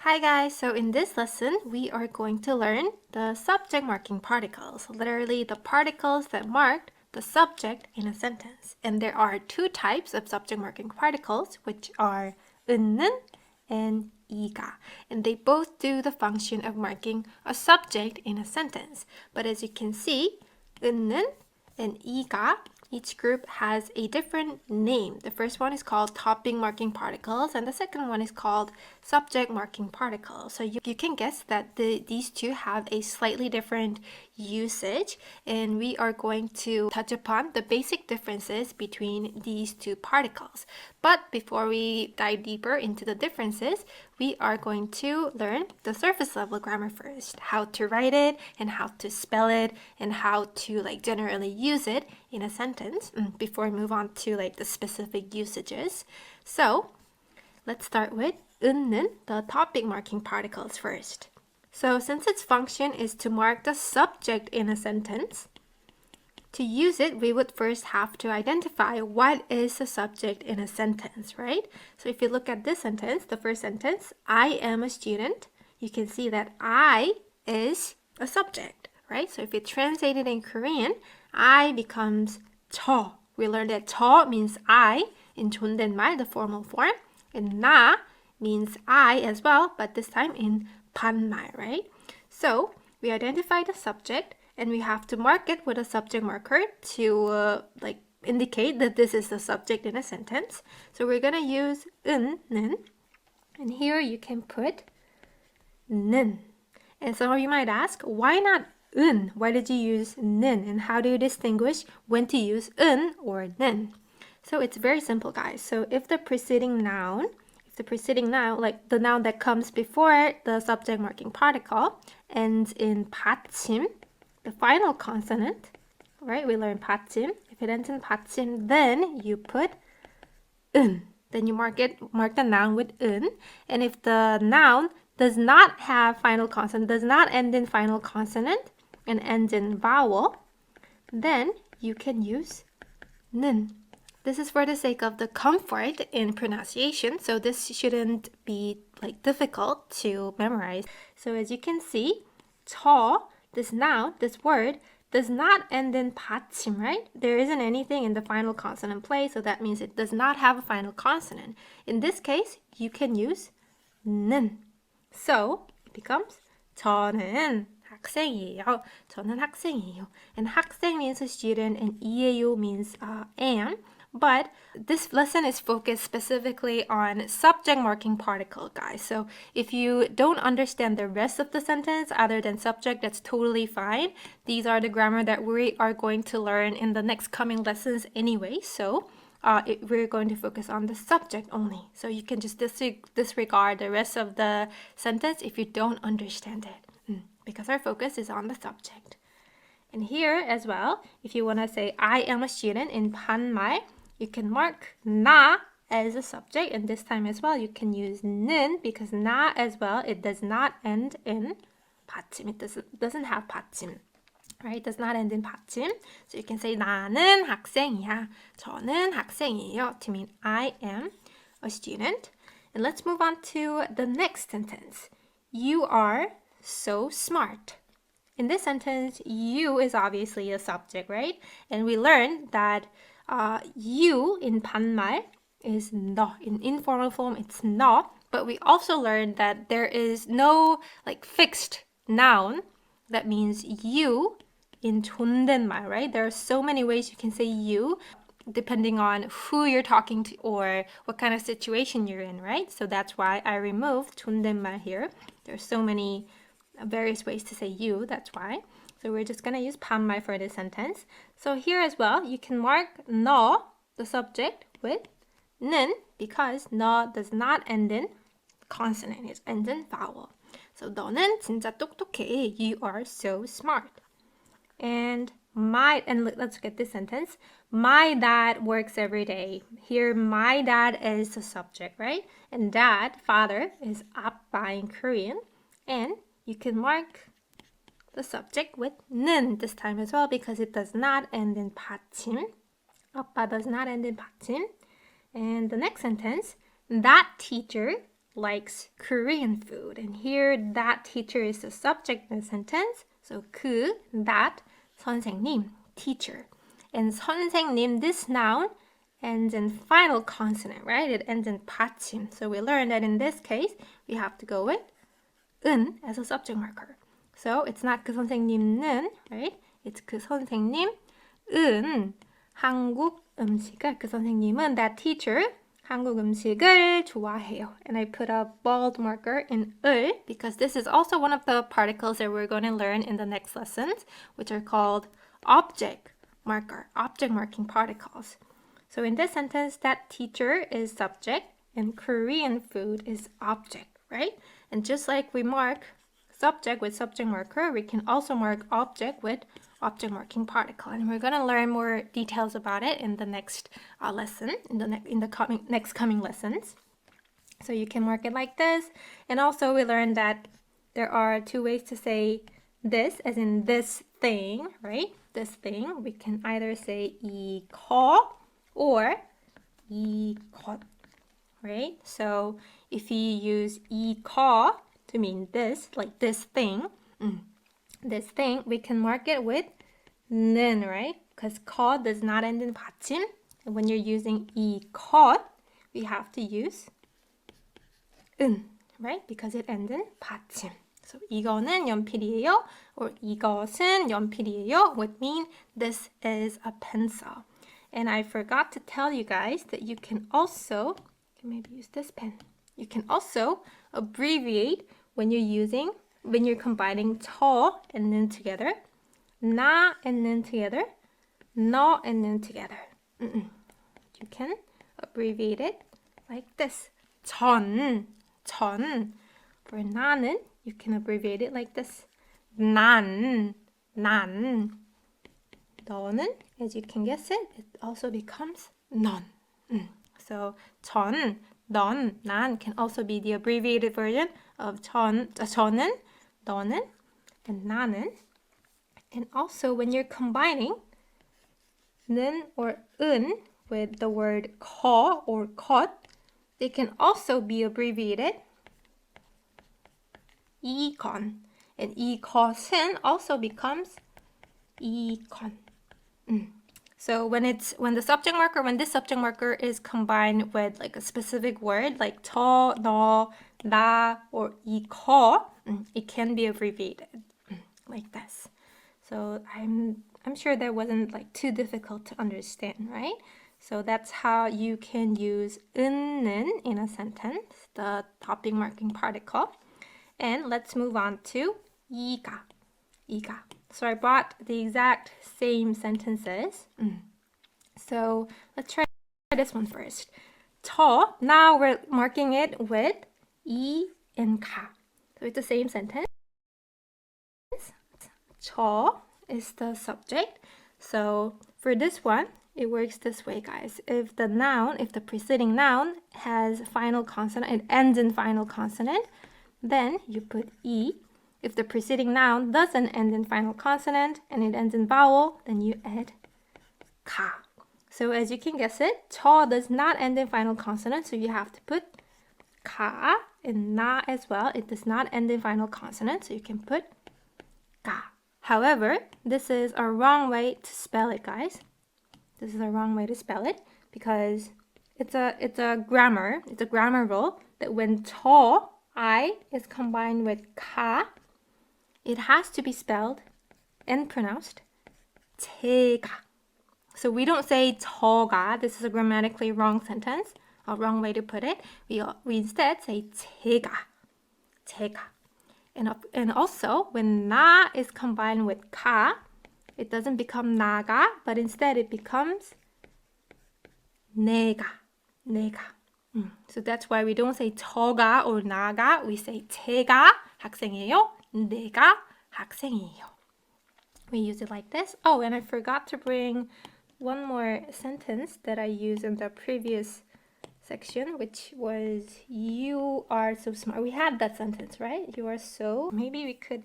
Hi guys, so in this lesson we are going to learn the subject marking particles, literally the particles that mark the subject in a sentence. And there are two types of subject marking particles, which are 은는 and 이가. And they both do the function of marking a subject in a sentence. But as you can see, 은는 and 이가, each group has a different name. The first one is called topic marking particles, and the second one is called subject marking particles. So you can guess that these two have a slightly different usage, and we are going to touch upon the basic differences between these two particles. But before we dive deeper into the differences, we are going to learn the surface level grammar first, how to write it and how to spell it and how to generally use it in a sentence before we move on to the specific usages. So let's start with 은는, the topic marking particles first. So since its function is to mark the subject in a sentence, to use it, we would first have to identify what is the subject in a sentence, right? So if you look at this sentence, the first sentence, I am a student, you can see that I is a subject, right? So if you translate it in Korean, I becomes 저. We learned that 저 means I in 존댓말, the formal form, and 나 means I as well, but this time in 반말, right? So we identify the subject, and we have to mark it with a subject marker to indicate that this is the subject in a sentence. So we're gonna use 은는, and here you can put 는. And some of you might ask, why not 은? Why did you use 는? And how do you distinguish when to use 은 or 는? So it's very simple, guys. So if the preceding noun, like the noun that comes before the subject marking particle, ends in 받침, the final consonant, right? We learn 받침. If it ends in 받침, then you put 은. Then you mark the noun with 은. And if the noun does not have final consonant, does not end in final consonant, and ends in vowel, then you can use 는. This is for the sake of the comfort in pronunciation, so this shouldn't be difficult to memorize. So as you can see, 저, this noun, this word, does not end in 받침, right? There isn't anything in the final consonant place, so that means it does not have a final consonant. In this case, you can use 는. So it becomes 저는 학생이에요. 저는 학생이에요. And 학생 means a student, and 이에요 means am. But this lesson is focused specifically on subject marking particle, guys. So if you don't understand the rest of the sentence other than subject, that's totally fine. These are the grammar that we are going to learn in the next coming lessons anyway. So we're going to focus on the subject only. So you can just disregard the rest of the sentence if you don't understand it, because our focus is on the subject. And here as well, if you want to say I am a student in 반말, you can mark 나 as a subject, and this time as well you can use 는, because 나 as well, it does not end in 받침. It doesn't have 받침, right? It does not end in 받침. So you can say 나는 학생이야, 저는 학생이에요, to mean I am a student. And let's move on to the next sentence. You are so smart. In this sentence, you is obviously a subject, right? And we learned that you in 반말 is 너. In informal form, it's 너. But we also learned that there is no fixed noun that means you in 존댓말, right? There are so many ways you can say you depending on who you're talking to or what kind of situation you're in, right? So that's why I removed 존댓말 here. There's so many various ways to say you, that's why. So we're just going to use 반말 for this sentence. So here as well, you can mark 너, the subject, with 는, because 너 does not end in consonant, it ends in vowel. So 너는 진짜 똑똑해. You are so smart. And let's get this sentence. My dad works every day. Here, my dad is the subject, right? And dad, father, is 아빠 in Korean. And you can mark the subject with 는 this time as well, because it does not end in 받침. 아빠 does not end in 받침. And the next sentence, that teacher likes Korean food. And here, that teacher is the subject in the sentence. So that 선생님, teacher. And 선생님, this noun, ends in final consonant, right? It ends in 받침. So we learned that in this case, we have to go with 은 as a subject marker. So it's not 그 선생님은, right? It's 그 선생님은 한국 음식을, 그 선생님은, that teacher, 한국 음식을 좋아해요. And I put a bold marker in 을 because this is also one of the particles that we're going to learn in the next lessons, which are called object marking particles. So in this sentence, that teacher is subject and Korean food is object, right? And just like we mark subject with subject marker, we can also mark object with object marking particle. And we're going to learn more details about it in the next lesson, in the next coming lessons. So you can mark it like this. And also we learned that there are two ways to say this, as in this thing, right? This thing. We can either say 이거 or 이것, right? So if you use 이거 to mean this, like this thing, we can mark it with 는, right? Because 거 does not end in 받침. And when you're using 이것, we have to use 은, right? Because it ends in 받침. So 이거는 연필이에요, or 이것은 연필이에요 would mean this is a pencil. And I forgot to tell you guys that you can also, maybe use this pen. You can also abbreviate when you're combining 저 and 는 together, 나 and 는 together, 너 and 는 together. You can abbreviate it like this. 전. For 나는, you can abbreviate it like this. 난. 너는, as you can guess it also becomes 넌. So 전, 넌, 난 can also be the abbreviated version of 저는, 너는, and 나는. And also when you're combining 는 or 은 with the word 거 or 것, they can also be abbreviated 이건. And 이것은 also becomes 이건. So when this subject marker is combined with like a specific word like 저, 너, 나, or 이거, it can be abbreviated like this. So I'm sure that wasn't like too difficult to understand, right? So that's how you can use 은는 in a sentence, the topic marking particle. And let's move on to 이가. So I brought the exact same sentences. So let's try this one first. 저, now we're marking it with 이 and 가. So it's the same sentence. 저 is the subject. So for this one, it works this way, guys. If the preceding noun has final consonant, it ends in final consonant, then you put 이. If the preceding noun doesn't end in final consonant and it ends in vowel, then you add 가. So as you can guess it, 저 does not end in final consonant, so you have to put 가, and 나 as well. It does not end in final consonant, so you can put 가. However, this is a wrong way to spell it, guys. This is a wrong way to spell it because it's a grammar rule that when 저, I, is combined with 가, it has to be spelled and pronounced 제가. So we don't say 저가. This is a grammatically wrong sentence, a wrong way to put it. We instead say 제가. And also, when 나 is combined with 가, it doesn't become 나가, but instead it becomes 내가. So that's why we don't say 저가 or 나가. We say 제가 학생이에요. 내가 학생이에요. We use it like this. Oh, and I forgot to bring one more sentence that I used in the previous section, which was you are so smart. We had that sentence, right? You are so. Maybe we could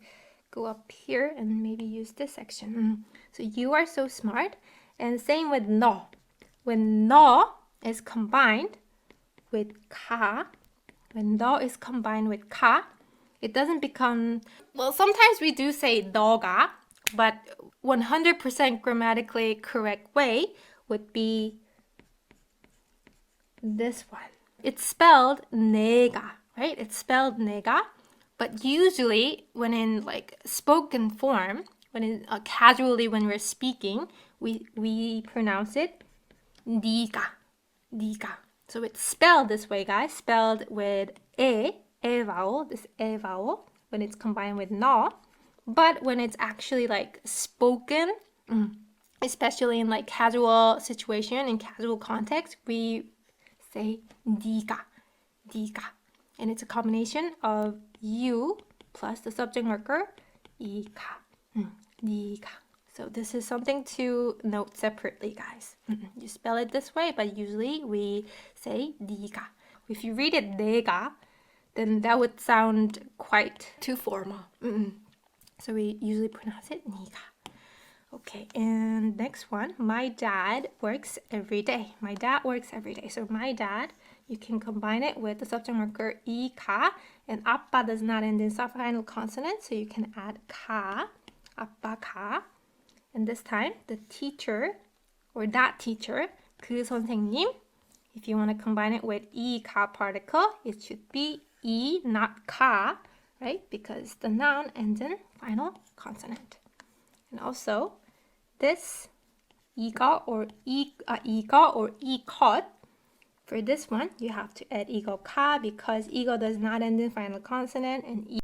go up here and maybe use this section. So you are so smart. And same with 너. When 너 is combined with 가, when 너 is combined with 가, it doesn't become, well, sometimes we do say 너가, but 100% grammatically correct way would be this one. It's spelled 내가, right? It's spelled 내가, but usually when in like spoken form, when in casually when we're speaking, we pronounce it 네가, 네가. So it's spelled this way, guys, spelled with e vowel, this e vowel, when it's combined with 너. But when it's actually like spoken, especially in like casual situation, in casual context, we say 네가, 네가. And it's a combination of you plus the subject marker, 이가, 네가. So this is something to note separately, guys. You spell it this way, but usually we say 네가. If you read it 내가, then that would sound quite too formal. So we usually pronounce it 네가. Okay, and next one. My dad works every day. My dad works every day. So my dad, you can combine it with the subject marker 이가, and 아빠 does not end in final consonant, so you can add 가, 아빠가. And this time, the teacher, or that teacher, 그 선생님, if you want to combine it with 이가 particle, it should be 이, not 가, right? Because the noun ends in final consonant. And also, this 이가 or 이것, for this one, you have to add 이거가 because 이거 does not end in final consonant, and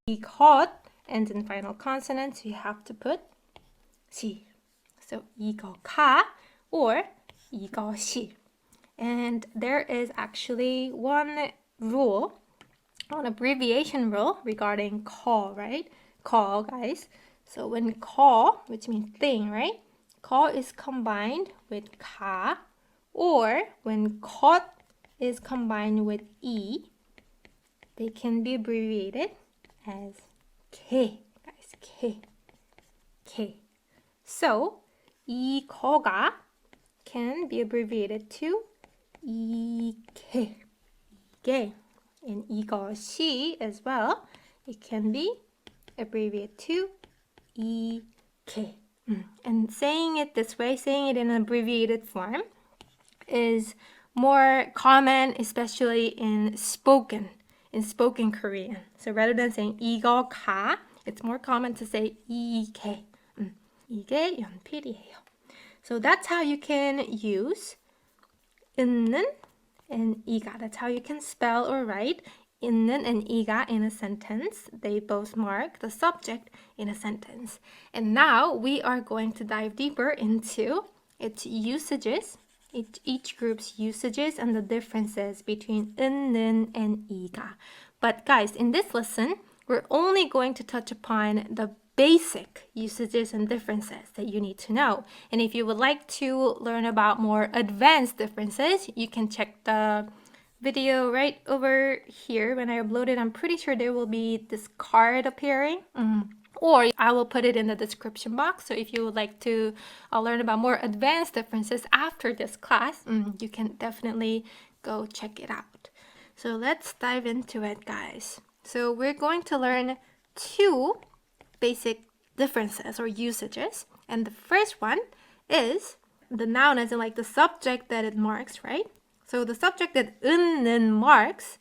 이것 ends in final consonant, so you have to put 시. So 이거가 or 이것이. And there is actually one rule, an abbreviation rule regarding call, right? Call, guys. So when call, which means thing, right? Call is combined with 가, or when 것 is combined with 이, they can be abbreviated as 개, guys. 개. So 이거가 can be abbreviated to 이게. And 이것이 as well, it can be abbreviated to 이게. And saying it this way, saying it in an abbreviated form, is more common, especially in spoken Korean. So rather than saying 이거가, it's more common to say 이게. 이게 연필이에요. So that's how you can use 있는 and 이가. That's how you can spell or write 있는 and 이가 in a sentence. They both mark the subject in a sentence. And now we are going to dive deeper into its usages, each group's usages and the differences between 있는 and 이가. But guys, in this lesson, we're only going to touch upon the basic usages and differences that you need to know. And if you would like to learn about more advanced differences, you can check the video right over here. When I upload it, I'm pretty sure there will be this card appearing. Or I will put it in the description box. So if you would like to learn about more advanced differences after this class, you can definitely go check it out. So let's dive into it, guys. So we're going to learn two basic differences or usages. And the first one is the noun, as in like the subject that it marks, right? So the subject that 있는 marks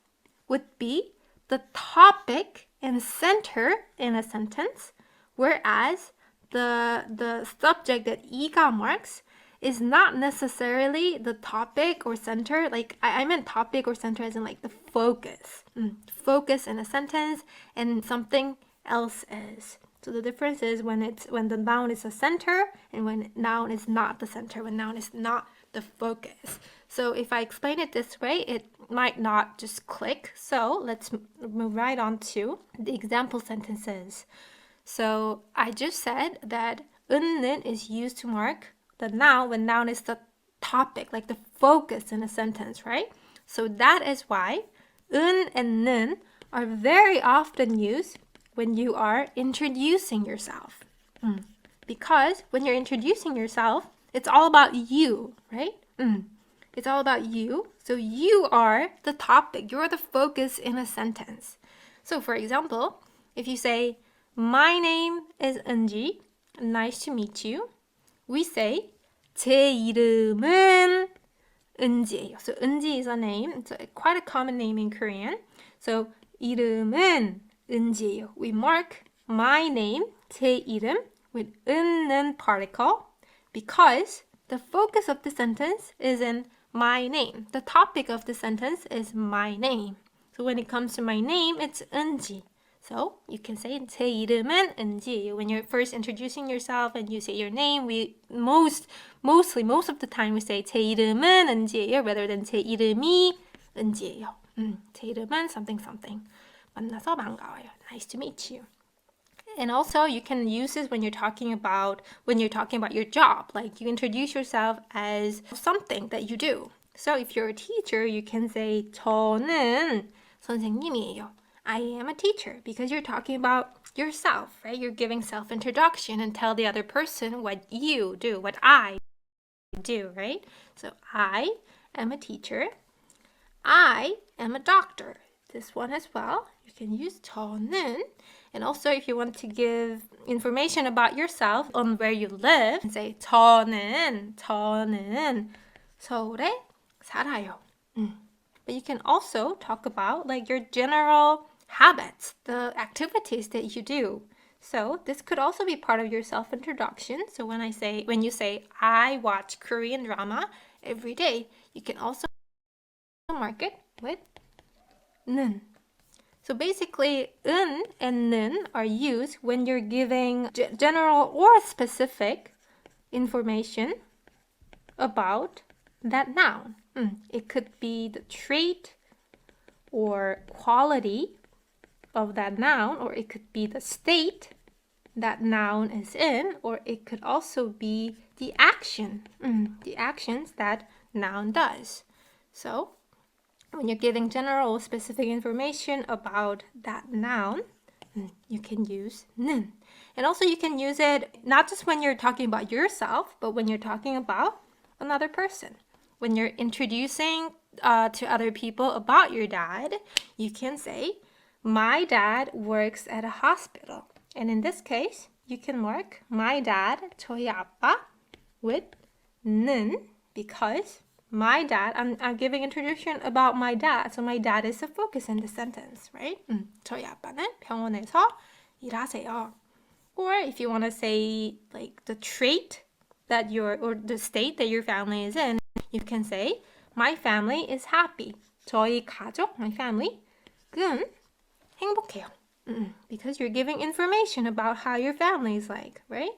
would be the topic and center in a sentence, whereas the subject that 이가 marks is not necessarily the topic or center. Like I meant topic or center as in like the focus. Focus in a sentence, and something else is. So the difference is when the noun is a center and when noun is not the center, when noun is not the focus. So if I explain it this way, it might not just click. So let's move right on to the example sentences. So I just said that 있는 is used to mark the noun when noun is the topic, like the focus in a sentence, right? So that is why 은 and 는 are very often used when you are introducing yourself. Because when you're introducing yourself, it's all about you, right? It's all about you. So you are the topic. You're the focus in a sentence. So for example, if you say, my name is Unji. Nice to meet you. We say, 제 이름은 은지예요. So 은지 is a name. It's quite a common name in Korean. So 이름은 은지예요. We mark my name, 제 이름, with 은는 particle because the focus of the sentence is in my name. The topic of the sentence is my name. So when it comes to my name, it's 은지. So you can say 제 이름은 은지예요. When you're first introducing yourself and you say your name, we most of the time we say 제 이름은 은지예요 rather than 제 이름이 은지예요. 제 이름은 something something. 만나서 반가워요. Nice to meet you. And also you can use this when you're talking about your job. Like you introduce yourself as something that you do. So if you're a teacher, you can say 저는 선생님이에요. I am a teacher because you're talking about yourself, right? You're giving self-introduction and tell the other person what you do, what I do, right? So I am a teacher. I am a doctor. This one as well. You can use 저는. And also if you want to give information about yourself on where you live, say 저는 서울에 살아요. But you can also talk about like your general habits, the activities that you do. So this could also be part of your self-introduction. So when you say I watch Korean drama every day, you can also mark it with 는. So basically, 은 and 는 are used when you're giving general or specific information about that noun. It could be the trait or quality of that noun, or it could be the state that noun is in, or it could also be the action, the actions that noun does. So when you're giving general or specific information about that noun, you can use 는. And also you can use it not just when you're talking about yourself, but when you're talking about another person. When you're introducing to other people about your dad, you can say, my dad works at a hospital. And in this case, you can mark my dad, 저희 아빠, with 는 because my dad, I'm giving introduction about my dad. So my dad is the focus in the sentence, right? 저희 아빠는 병원에서 일하세요. Or if you want to say like the trait that or the state that your family is in, you can say my family is happy. 저희 가족, my family, 은 행복해요. Because you're giving information about how your family is like, right?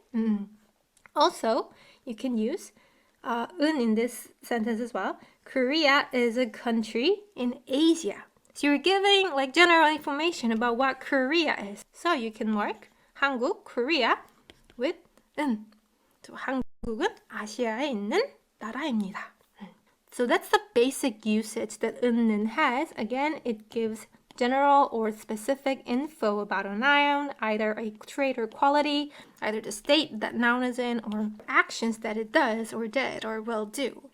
Also, you can use 은 in this sentence as well. Korea is a country in Asia. So you're giving like general information about what Korea is. So you can mark 한국, Korea with 은. So 한국은 아시아에 있는 나라입니다. So that's the basic usage that 은는 has. Again, it gives general or specific info about a noun, either a trait or quality, either the state that noun is in, or actions that it does or did or will do.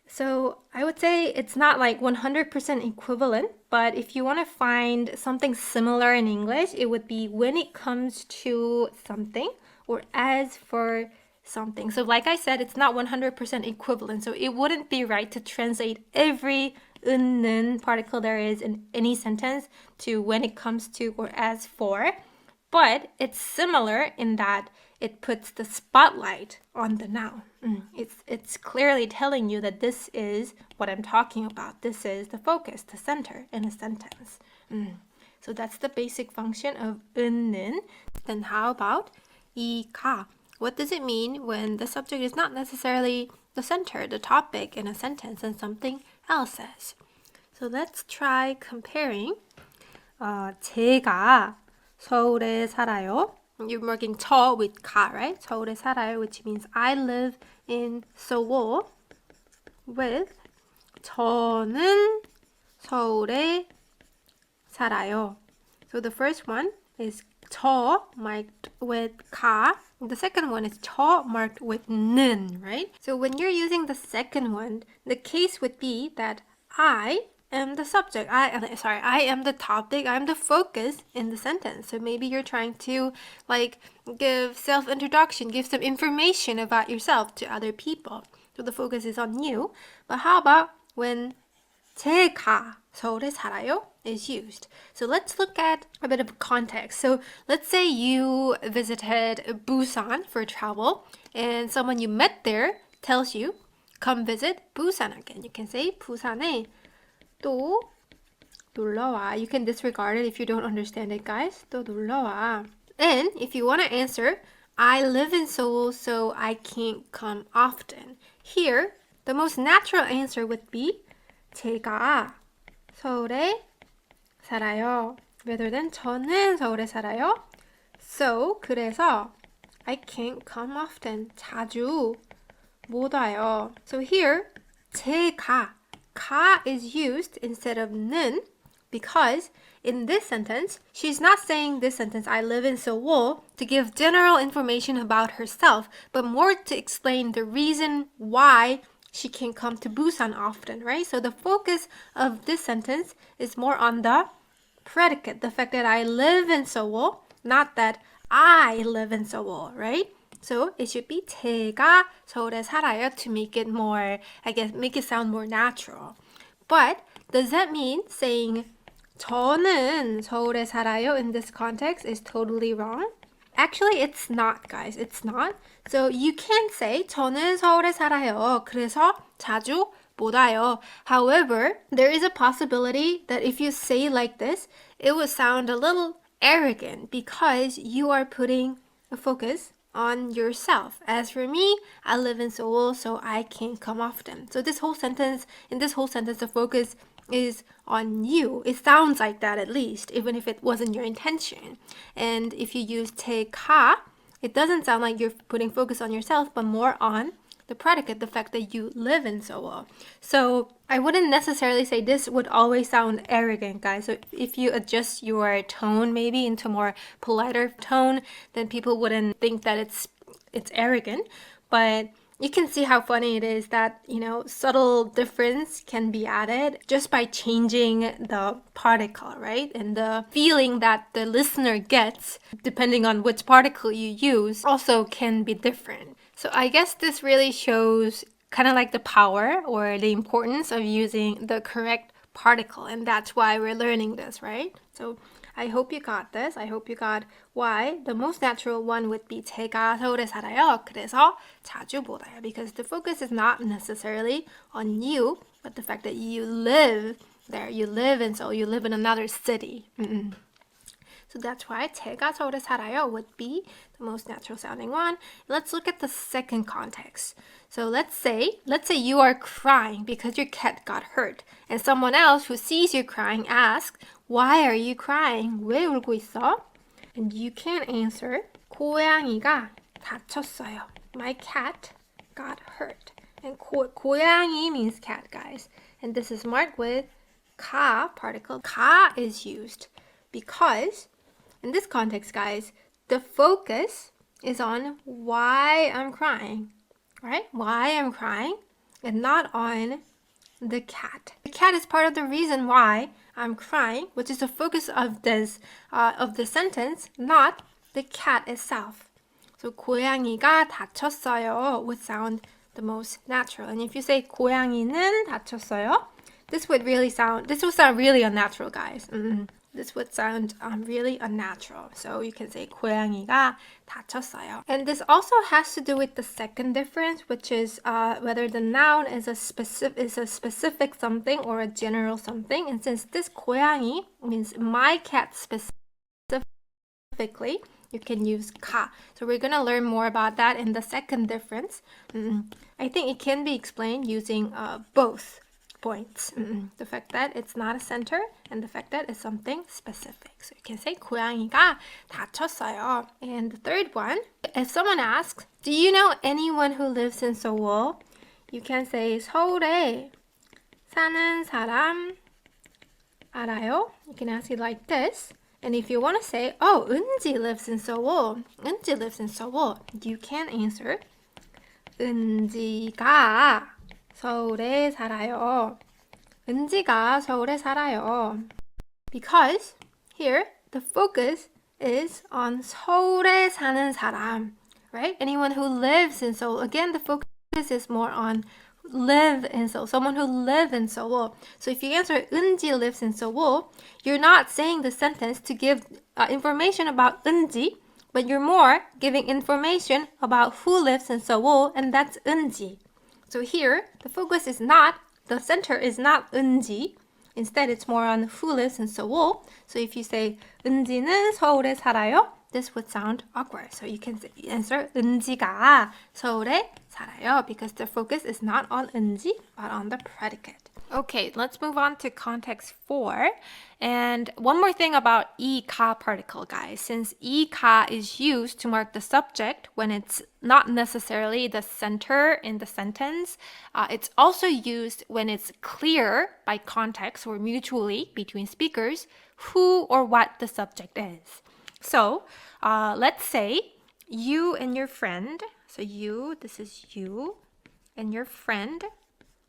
So I would say it's not like 100% equivalent, but if you want to find something similar in English, it would be when it comes to something or as for something. So like I said, it's not 100% equivalent. So it wouldn't be right to translate every 은는 particle there is in any sentence to when it comes to or as for. But it's similar in that it puts the spotlight on the noun. It's clearly telling you that this is what I'm talking about. This is the focus, the center in a sentence. So that's the basic function of 은는. Then how about 이가? What does it mean when the subject is not necessarily the center, the topic in a sentence and something else is? So let's try comparing. 제가 서울에 살아요. You're marking 저 with 가, right? 서울에 살아요, which means I live in Seoul. With 저는 서울에 살아요. So the first one is 저 marked with 가. The second one is 저 marked with 는, right? So when you're using the second one, the case would be that I am the subject. I am the topic. I'm the focus in the sentence. So maybe you're trying to like give self-introduction, give some information about yourself to other people. So the focus is on you. But how about when 제가 서울에 살아요 is used. So let's look at a bit of context. So let's say you visited Busan for travel and someone you met there tells you, come visit Busan again. You can say 부산에 또 놀러와. You can disregard it if you don't understand it, guys. 또 놀러와. And if you want to answer, I live in Seoul, so I can't come often. Here, the most natural answer would be 제가 서울에 살아요. Rather than 저는 서울에 살아요. So, 그래서 I can't come often. 자주 못 와요. So here, 제가 가 is used instead of 는 because in this sentence, she's not saying this sentence, I live in Seoul, to give general information about herself, but more to explain the reason why she can come to Busan often, right? So the focus of this sentence is more on the predicate, the fact that I live in Seoul, not that I live in Seoul, right? So it should be 제가 서울에 살아요 to make it more, I guess, make it sound more natural. But does that mean saying 저는 서울에 살아요 in this context is totally wrong? Actually, it's not, guys. It's not. So you can say 저는 서울에 살아요. 그래서 자주 못 와요. However, there is a possibility that if you say like this, it would sound a little arrogant because you are putting a focus on yourself. As for me, I live in Seoul, so I can't come often. So in this whole sentence, the focus is on you. It sounds like that at least, even if it wasn't your intention. And if you use 제가, it doesn't sound like you're putting focus on yourself, but more on the predicate, the fact that you live in Seoul. So I wouldn't necessarily say this would always sound arrogant, guys. So if you adjust your tone maybe into more politer tone, then people wouldn't think that it's arrogant. But you can see how funny it is that, subtle difference can be added just by changing the particle, right? And the feeling that the listener gets, depending on which particle you use, also can be different. So I guess this really shows kind of like the power or the importance of using the correct particle. And that's why we're learning this, right? So I hope you got this. I hope you got why the most natural one would be 제가 서울에 살아요. 그래서 자주 못 와요. Because the focus is not necessarily on you, but the fact that you live there. You live in Seoul. You live in another city. So that's why 제가 서울에 살아요 would be the most natural sounding one. Let's look at the second context. So let's say you are crying because your cat got hurt. And someone else who sees you crying asks, why are you crying? 왜 울고 있어? And you can answer, 고양이가 다쳤어요. My cat got hurt. And 고양이 means cat, guys. And this is marked with 가 particle. 가 is used because in this context, guys, the focus is on why I'm crying, right? Why I'm crying and not on the cat. The cat is part of the reason why I'm crying, which is the focus of the sentence, not the cat itself. So 고양이가 다쳤어요 would sound the most natural. And if you say 고양이는 다쳤어요, this would sound really unnatural, guys. This would sound really unnatural. So you can say 고양이가 다쳤어요. And this also has to do with the second difference, which is whether the noun is a specific something or a general something. And since this 고양이 means my cat specifically, you can use 가. So we're going to learn more about that in the second difference. I think it can be explained using both points. The fact that it's not a center and the fact that it's something specific. So you can say 고양이가 다쳤어요. And the third one, if someone asks, do you know anyone who lives in Seoul? You can say 서울에 사는 사람 알아요? You can ask it like this. And if you want to say, oh, 은지 lives in Seoul, 은지 lives in Seoul, you can answer, 은지가 서울에 살아요. 은지가 서울에 살아요. Because here, the focus is on 서울에 사는 사람, right? Anyone who lives in Seoul. Again, the focus is more on live in Seoul, someone who lives in Seoul. So if you answer 은지 lives in Seoul, you're not saying the sentence to give information about 은지, but you're more giving information about who lives in Seoul, and that's 은지. So here, the focus is not, the center is not 은지. Instead, it's more on who lives in Seoul. So if you say 은지는 서울에 살아요, this would sound awkward. So you can answer 은지가 서울에 살아요 because the focus is not on 은지 but on the predicate. Okay, let's move on to context 4. And one more thing about 이가 particle, guys. Since 이가 is used to mark the subject when it's not necessarily the center in the sentence, it's also used when it's clear by context or mutually between speakers who or what the subject is. So let's say you and your friend, so you, this is you, and your friend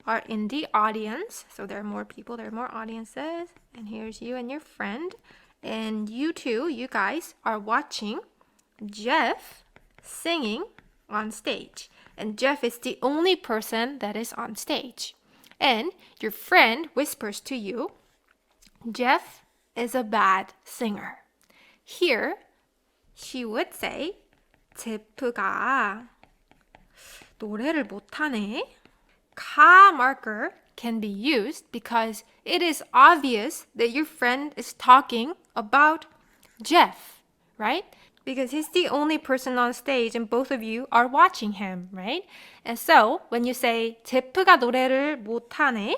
are in the audience. So there are more people, there are more audiences. And here's you and your friend. And you two, you guys, are watching Jeff singing on stage. And Jeff is the only person that is on stage. And your friend whispers to you, Jeff is a bad singer. Here, she would say, 제프가 노래를 못하네. 가 marker can be used because it is obvious that your friend is talking about Jeff, right? Because he's the only person on stage and both of you are watching him, right? And so when you say 제프가 노래를 못하네,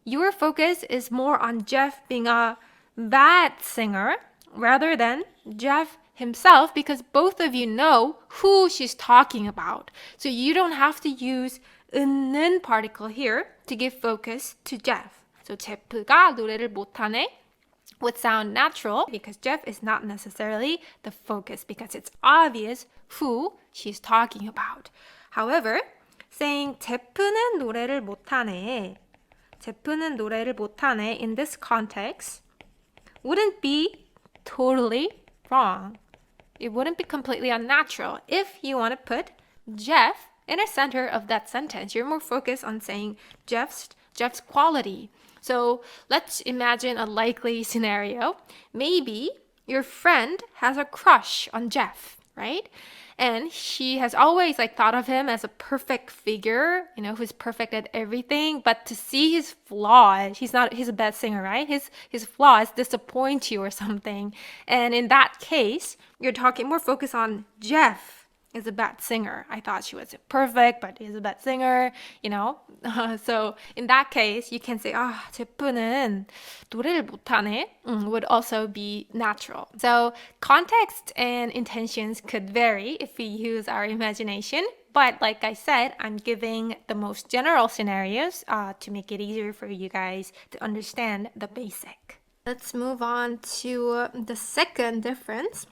your focus is more on Jeff being a bad singer rather than Jeff himself because both of you know who she's talking about. So you don't have to use 은는 particle here to give focus to Jeff. So 제프가 노래를 못하네 would sound natural because Jeff is not necessarily the focus because it's obvious who she's talking about. However, saying 제프는 노래를 못하네, 제프는 노래를 못하네 in this context wouldn't be totally wrong. It wouldn't be completely unnatural if you want to put Jeff in the center of that sentence. You're more focused on saying Jeff's quality. So let's imagine a likely scenario. Maybe your friend has a crush on Jeff, right? And she has always thought of him as a perfect figure, who's perfect at everything. But to see his flaws, he's a bad singer, right? His flaws disappoint you or something. And in that case, you're talking more focus on Jeff is a bad singer. I thought she was perfect, but he's a bad singer, So in that case, you can say, 제프는 노래를 못하네, would also be natural. So context and intentions could vary if we use our imagination. But like I said, I'm giving the most general scenarios to make it easier for you guys to understand the basic. Let's move on to the second difference,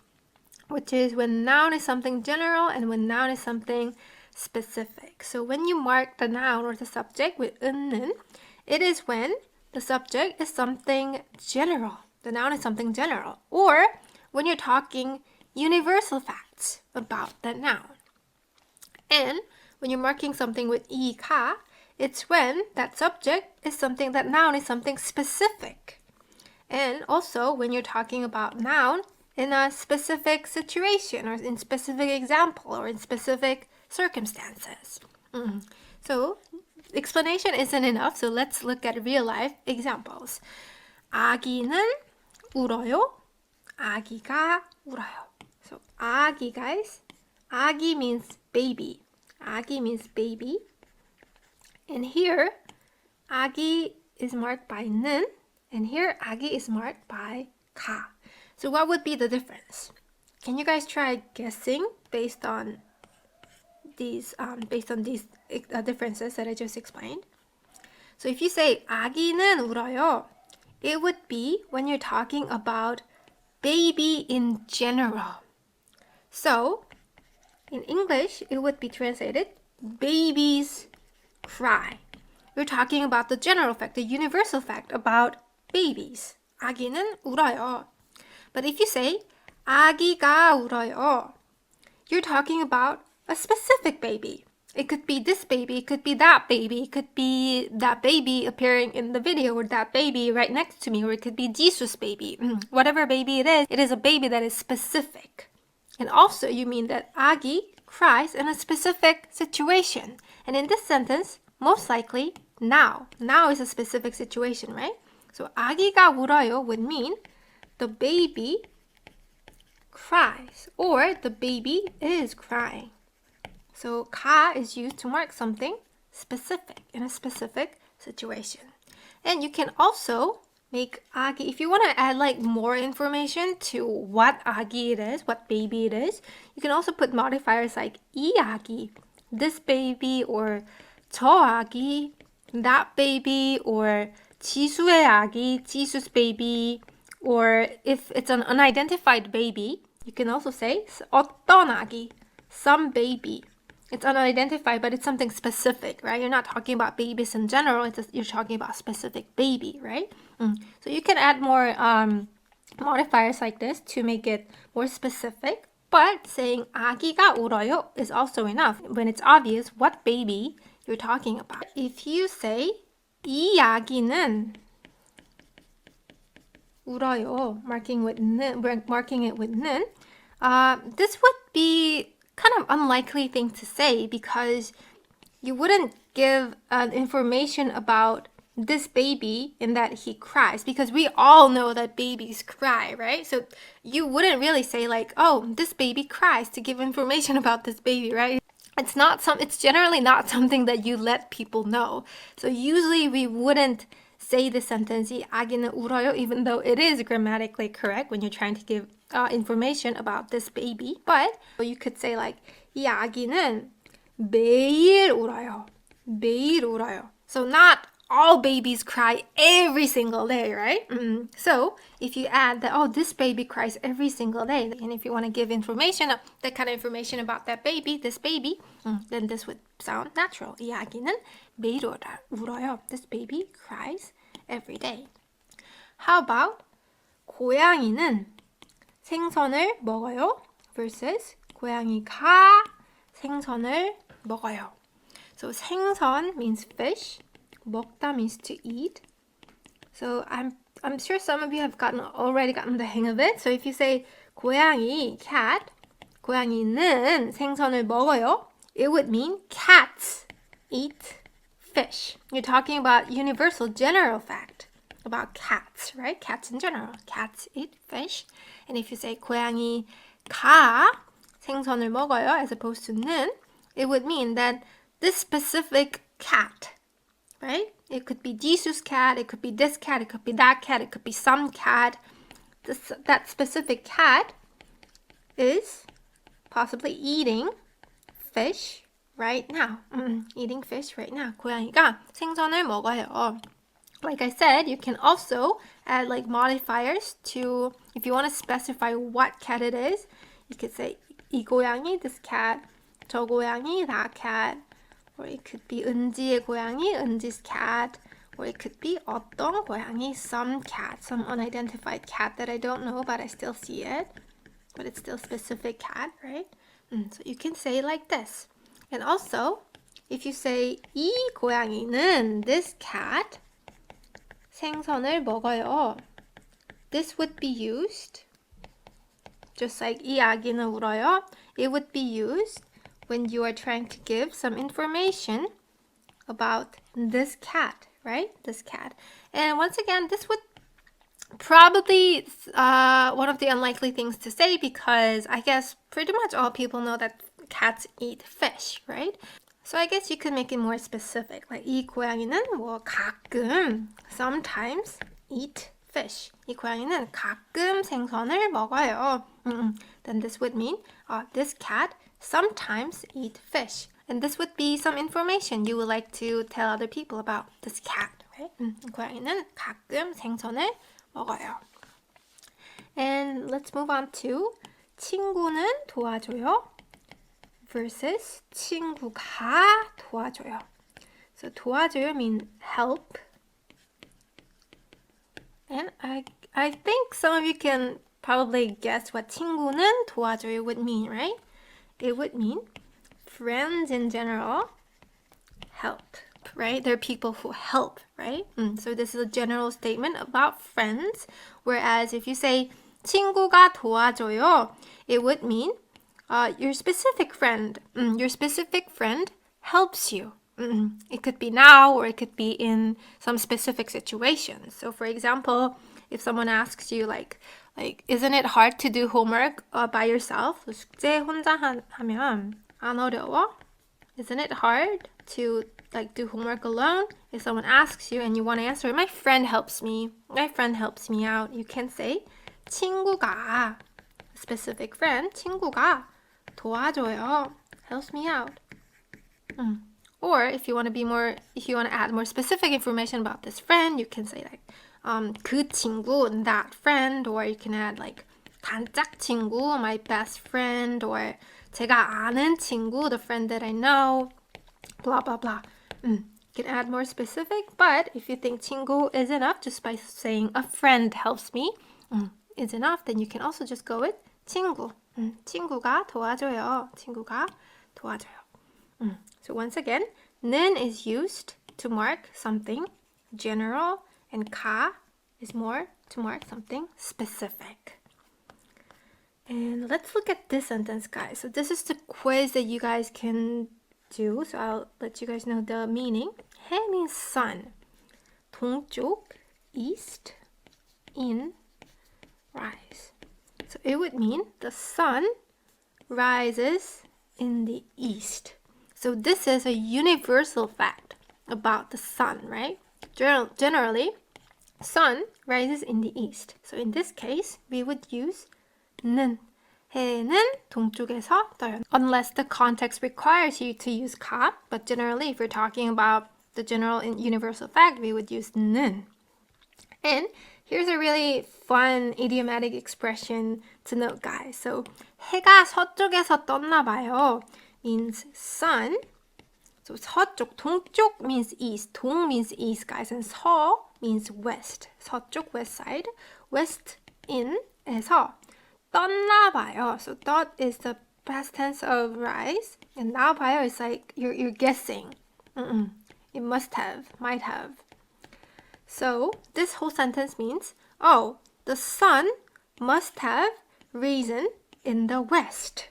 which is when noun is something general and when noun is something specific. So when you mark the noun or the subject with 은는, it is when the subject is something general. The noun is something general. Or when you're talking universal facts about that noun. And when you're marking something with 이가, it's when that subject is something, that noun is something specific. And also when you're talking about noun in a specific situation or in specific example or in specific circumstances. So explanation isn't enough, so let's look at real life examples. 아기는 울어요. 아기가 울어요. So 아기, guys. 아기 means baby. 아기 means baby. And here, 아기 is marked by 는, and here 아기 is marked by 가. So what would be the difference? Can you guys try guessing based on these differences that I just explained? So if you say 아기는 울어요, it would be when you're talking about baby in general. So, in English, it would be translated, babies cry. We're talking about the general fact, the universal fact about babies. 아기는 울어요. But if you say 아기가 울어요, you're talking about a specific baby. It could be this baby, it could be that baby, it could be that baby appearing in the video, or that baby right next to me, or it could be Jesus' baby. Whatever baby it is a baby that is specific. And also you mean that 아기 cries in a specific situation. And in this sentence, most likely now. Now is a specific situation, right? So 아기가 울어요 would mean the baby cries, or the baby is crying. So 가 is used to mark something specific in a specific situation. And you can also make 아기, if you want to add like more information to what 아기 it is, what baby it is, you can also put modifiers like 이 아기, this baby, or 저 아기, that baby, or 지수의 아기, 지수's baby, or if it's an unidentified baby, you can also say 어떤 아기, some baby. It's unidentified, but it's something specific, right? You're not talking about babies in general. You're talking about a specific baby, right? So you can add more modifiers like this to make it more specific. But saying 아기가 울어요 is also enough when it's obvious what baby you're talking about. If you say 이 아기는 울어요, marking it with 는, this would be kind of unlikely thing to say because you wouldn't give information about this baby in that he cries, because we all know that babies cry, right? So you wouldn't really say like, oh, this baby cries, to give information about this baby, right? It's generally not something that you let people know. So usually we wouldn't say the sentence 이 아기는 울어요, even though it is grammatically correct when you're trying to give information about this baby. But you could say like 이 아기는 매일 울어요. 매일 울어요. So not all babies cry every single day, right? So if you add that, oh, this baby cries every single day, and if you want to give information, that kind of information about that baby, this baby, then this would sound natural. 이 아기는 매일 울어요. This baby cries every day. How about 고양이는 생선을 먹어요 versus 고양이가 생선을 먹어요. So 생선 means fish. 먹다 means to eat. So I'm sure some of you have already gotten the hang of it. So if you say 고양이, cat, 고양이는 생선을 먹어요, it would mean cats eat fish. You're talking about universal general fact about cats, right? Cats in general. Cats eat fish. And if you say 고양이가 생선을 먹어요 as opposed to 는, it would mean that this specific cat, right? It could be Jesus' cat, it could be this cat, it could be that cat, it could be some cat. That specific cat is possibly eating fish right now. Eating fish right now. 고양이가 생선을 먹어요. Like I said, you can also add like modifiers to, if you want to specify what cat it is, you could say 이 고양이, this cat, 저 고양이, that cat. Or it could be 은지의 고양이, 은지's cat. Or it could be 어떤 고양이, some cat, some unidentified cat that I don't know, but I still see it. But it's still specific cat, right? So you can say it like this. And also, if you say 이 고양이는, this cat, 생선을 먹어요. This would be used, just like 이 아기는 울어요. It would be used when you are trying to give some information about this cat, right? This cat. And once again, this would probably one of the unlikely things to say because I guess pretty much all people know that cats eat fish, right? So I guess you could make it more specific. Like 이 고양이는 뭐 가끔, sometimes eat fish. 이 고양이는 가끔 생선을 먹어요. Then this would mean this cat sometimes eat fish. And this would be some information you would like to tell other people about this cat, right? 고양이는 가끔 생선을 먹어요. And let's move on to 친구는 도와줘요 versus 친구가 도와줘요. So 도와줘요 means help. And I think some of you can probably guess what 친구는 도와줘요 would mean, right? It would mean friends in general help, right? They're people who help, right? So this is a general statement about friends. Whereas if you say 친구가 도와줘요, it would mean your specific friend. Your specific friend helps you. It could be now or it could be in some specific situation. So for example, if someone asks you like isn't it hard to do homework by yourself? 숙제 혼자 하면 안 어려워? Isn't it hard to like do homework alone? If someone asks you and you want to answer, my friend helps me out, you can say 친구가, specific friend, 친구가 도와줘요, helps me out. Or if you want to add more specific information about this friend, you can say like 그 친구, that friend, or you can add like 단짝 친구, my best friend, or 제가 아는 친구, the friend that I know, blah blah blah. You can add more specific, but if you think 친구 is enough, just by saying a friend helps me is enough, then you can also just go with 친구. 친구가 도와줘요. 친구가 도와줘요. So once again, 는 is used to mark something general, and 가 is more to mark something specific. And let's look at this sentence, guys. So this is the quiz that you guys can do. So I'll let you guys know the meaning. 해 means sun. 동쪽, east, in, rise. So it would mean the sun rises in the east. So this is a universal fact about the sun, right? Generally, sun rises in the east. So in this case, we would use 는. 해는 동쪽에서 떠요. Unless the context requires you to use 가, but generally if we're talking about the general and universal fact, we would use 는. And here's a really fun idiomatic expression to note, guys. So 해가 서쪽에서 떴나 봐요 means sun. So 서쪽, 동쪽 means east. 동 means east, guys. And 서 means west. 서쪽, west side. west in에서 떴나 봐요. So 떴 is the past tense of rise. And 나 봐요 is like you're guessing. It must have, might have. So this whole sentence means, oh, the sun must have risen in the west.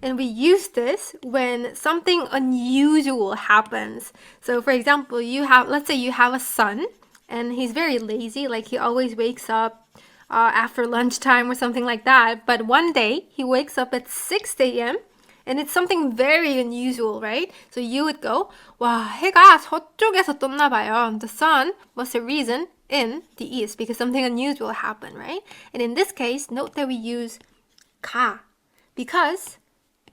And we use this when something unusual happens. So for example, let's say you have a son and he's very lazy, like he always wakes up after lunchtime or something like that. But one day he wakes up at 6 a.m. and it's something very unusual, right? So you would go, 와, 해가 서쪽에서 떴나 봐요. The sun must have risen in the east because something unusual happened, right? And in this case, note that we use 가 because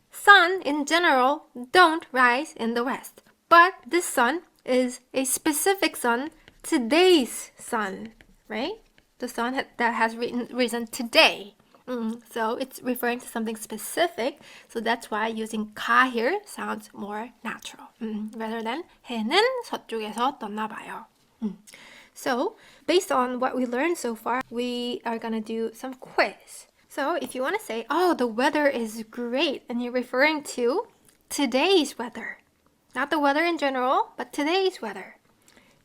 sun in general don't rise in the west. But this sun is a specific sun, today's sun, right? The sun that has risen today. So it's referring to something specific. So that's why using 가 here sounds more natural. Rather than 해는 서쪽에서 떴나 봐요. So based on what we learned so far, we are going to do some quiz. So if you want to say, oh, the weather is great, and you're referring to today's weather. Not the weather in general, but today's weather.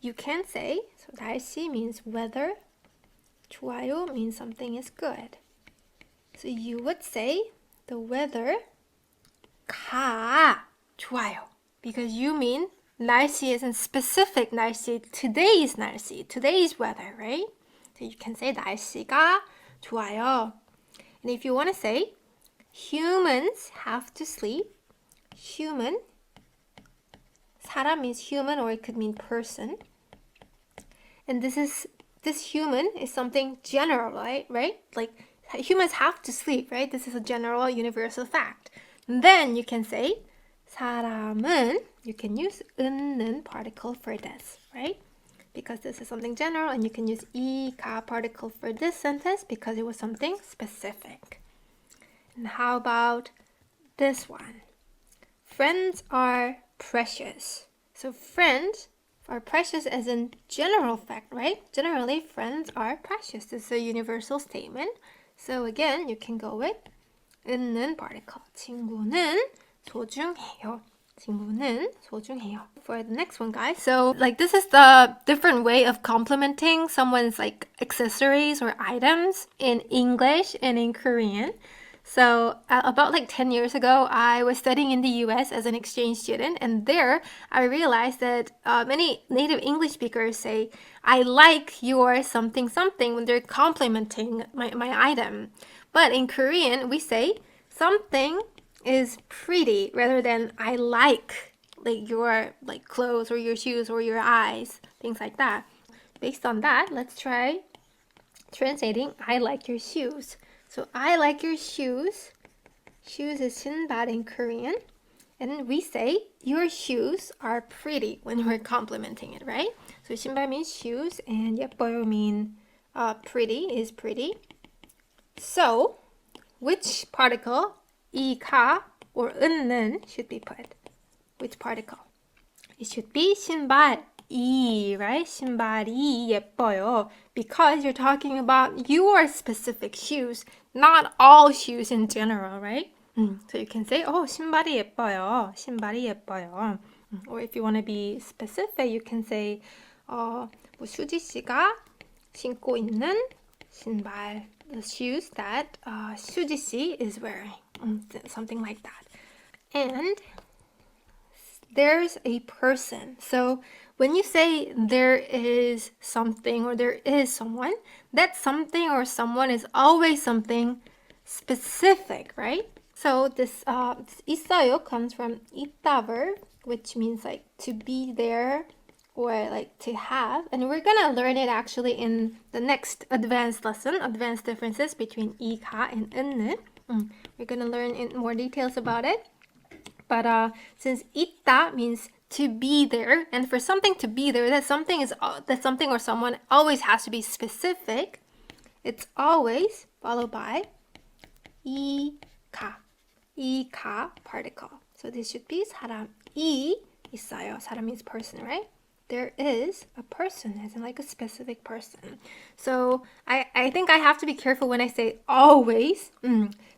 You can say, so 날씨 means weather. 좋아요 means something is good. So you would say the weather 가 좋아요. Because you mean 날씨 isn't specific 날씨, today's 날씨, today's weather, right? So you can say 날씨가 좋아요. And if you want to say humans have to sleep, human, 사람 means human or it could mean person. And this human is something general, right? Like humans have to sleep, right? This is a general universal fact. And then you can say 사람은, you can use 은는 particle for this, right? because this is something general, and you can use 이가 particle for this sentence because it was something specific. And how about this one? Friends are precious. So friends are precious as in general fact, right? Generally, friends are precious. This is a universal statement. So again, you can go with 있는 particle. 친구는 소중해요. 친구는 소중해요. For the next one, guys. So like this is the different way of complimenting someone's like accessories or items in English and in Korean. So about like 10 years ago, I was studying in the US as an exchange student, and there I realized that many native English speakers say, I like your something something when they're complimenting my item. But in Korean, we say something is pretty rather than I like your like clothes or your shoes or your eyes, things like that. Based on that, let's try translating I like your shoes. So I like your shoes. Shoes is 신발 in Korean. And we say your shoes are pretty when we're complimenting it, right? So 신발 means shoes and 예뻐요 mean pretty is pretty. So which particle 이가 or 은는 should be put? Which particle? It should be 신발이, right? 신발이 예뻐요. Because you're talking about your specific shoes, not all shoes in general, right? So you can say, oh, 신발이 예뻐요. 신발이 예뻐요. Or if you want to be specific, you can say, 뭐 수지 씨가 신고 있는 신발. The shoes that 수지 씨 is wearing. Something like that. And there's a person. So when you say there is something or there is someone, that something or someone is always something specific, right? So this 있어요 comes from 있다 verb, which means like to be there or like to have. And we're gonna learn it actually in the next advanced lesson, advanced differences between 이가 and 은는. We're gonna learn in more details about it. But since 있다 means to be there, and for something to be there, that something or someone always has to be specific. It's always followed by 이가 particle. So this should be 사람이 있어요. 사람 means person, right? There is a person, as in like a specific person. So I think I have to be careful when I say always.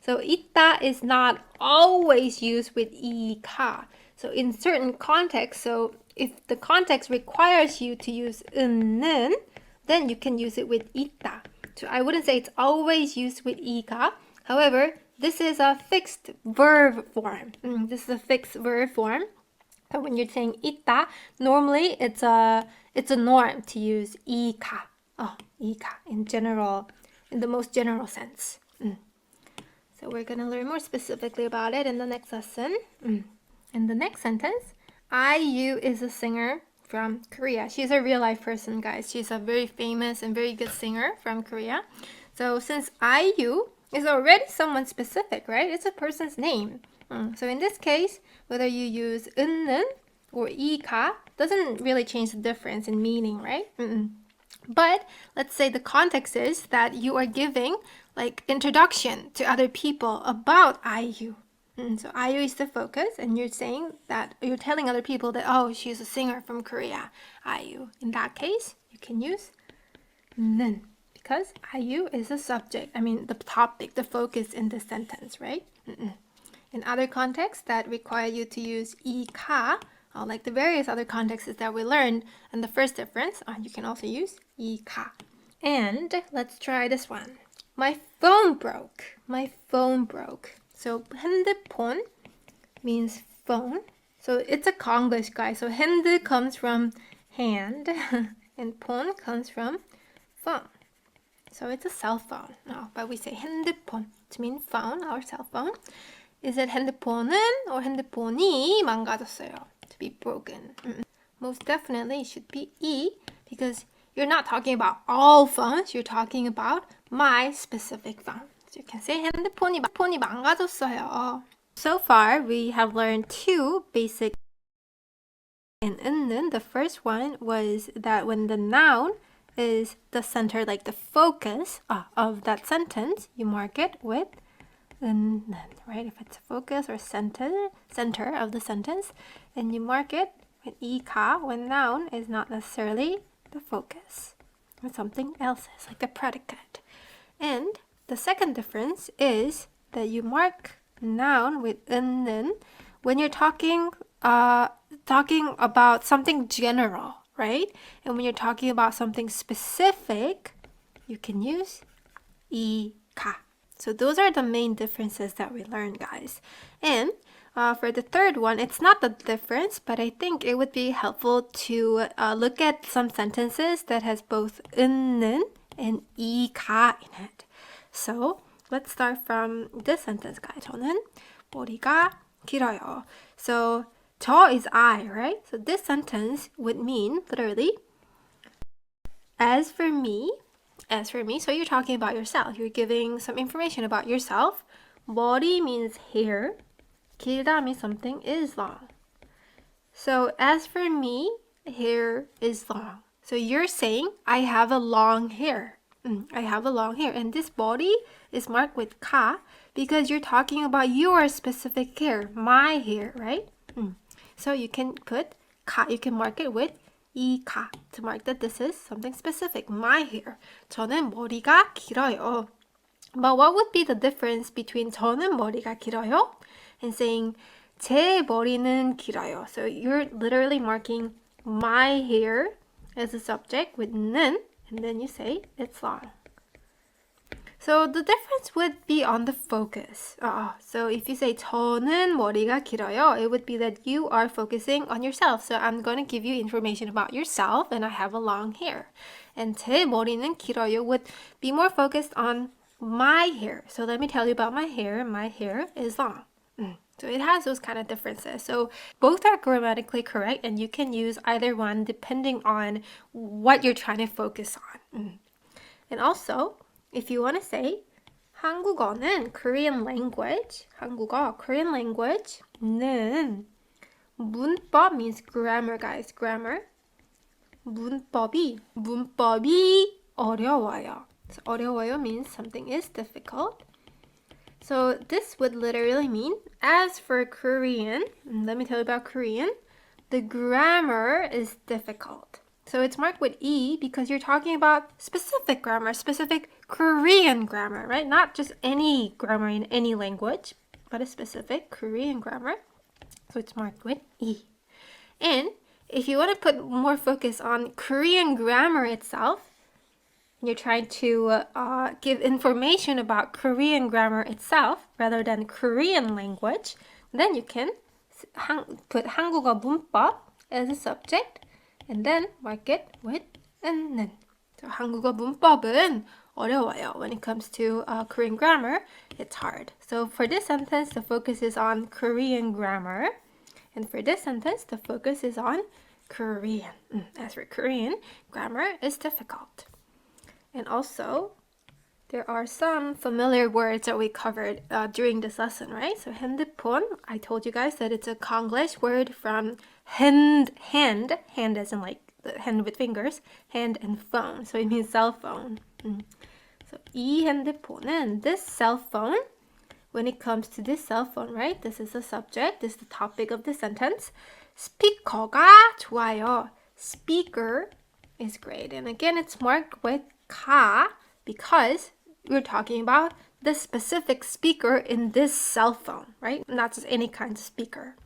So 있다 is not always used with 이가. So in certain contexts, so if the context requires you to use 은는, then you can use it with 있다. So I wouldn't say it's always used with 이가. However, this is a fixed verb form. This is a fixed verb form. So when you're saying 있다, normally it's a norm to use 이가. 이가 in general, in the most general sense. So we're gonna learn more specifically about it in the next lesson. In the next sentence, IU is a singer from Korea. She's a real life person, guys. She's a very famous and very good singer from Korea. So since IU is already someone specific, right? It's a person's name. So in this case, whether you use 은는 or 이가 doesn't really change the difference in meaning, right? But let's say the context is that you are giving like introduction to other people about IU. So IU is the focus, and you're saying that you're telling other people that, oh, she's a singer from Korea, IU. In that case, you can use 는 because IU is the subject. I mean, the topic, the focus in the sentence, right? In other contexts that require you to use 이가, like the various other contexts that we learned, and the first difference, you can also use 이가. And let's try this one. My phone broke. My phone broke. So 핸드폰 means phone. So it's a Konglish, guys. So 핸드 comes from hand and 폰 comes from phone. So it's a cell phone. No, but we say 핸드폰 to mean phone, our cell phone. Is it 핸드폰은 or 핸드폰이 망가졌어요? To be broken. Most definitely it should be 이 because you're not talking about all phones. You're talking about my specific phone. So you can say 핸드폰이 망가졌어요. So far, we have learned two basic And then the first one was that when the noun is the center, like the focus of that sentence, you mark it with then, right? If it's a focus or center of the sentence, then you mark it with 이가 when noun is not necessarily the focus. Or something else is, like the predicate. And the second difference is that you mark noun with 는 when you're talking about something general, right? And when you're talking about something specific, you can use 이가. So those are the main differences that we learned, guys. And for the third one, it's not the difference, but I think it would be helpful to look at some sentences that has both 는 and 이가 in it. So let's start from this sentence, guys. 저는 머리가 길어요. So 저 is I, right? So this sentence would mean literally, as for me, so you're talking about yourself. You're giving some information about yourself. 머리 means hair. 길다 means something is long. So as for me, hair is long. So you're saying, I have a long hair. I have a long hair. And this body is marked with 가 because you're talking about your specific hair, my hair, right? So you can put 가, you can mark it with 이가 to mark that this is something specific, my hair. 저는 머리가 길어요. But what would be the difference between 저는 머리가 길어요 and saying 제 머리는 길어요? So you're literally marking my hair as a subject with 는, and then you say it's long. So the difference would be on the focus. So if you say 저는 머리가 길어요, it would be that you are focusing on yourself. So I'm going to give you information about yourself and I have a long hair. And 제 머리는 길어요 would be more focused on my hair. So let me tell you about my hair. My hair is long. So it has those kind of differences. So both are grammatically correct and you can use either one depending on what you're trying to focus on. And also, if you want to say 한국어는 Korean language, 한국어 Korean language는 문법 means grammar, guys, grammar. 문법이 어려워요. So 어려워요 means something is difficult. So this would literally mean, as for Korean, let me tell you about Korean, the grammar is difficult. So it's marked with E because you're talking about specific grammar, specific Korean grammar, right? Not just any grammar in any language, but a specific Korean grammar. So it's marked with E. And if you want to put more focus on Korean grammar itself, you're trying to give information about Korean grammar itself rather than Korean language, then you can put 한국어 문법 as a subject and then mark it with 는. So 한국어 문법은 어려워요. When it comes to Korean grammar, it's hard. So for this sentence, the focus is on Korean grammar. And for this sentence, the focus is on Korean. As for Korean, grammar is difficult. And also, there are some familiar words that we covered during this lesson, right? So 핸드폰, I told you guys that it's a Konglish word from hand as in like the hand with fingers, hand and phone. So it means cell phone. So 이 핸드폰은, this cell phone, when it comes to this cell phone, right? This is the subject, this is the topic of the sentence. 스피커가 좋아요. Speaker is great. And again, it's marked with 가 because we're talking about the specific speaker in this cell phone, right? Not just any kind of speaker.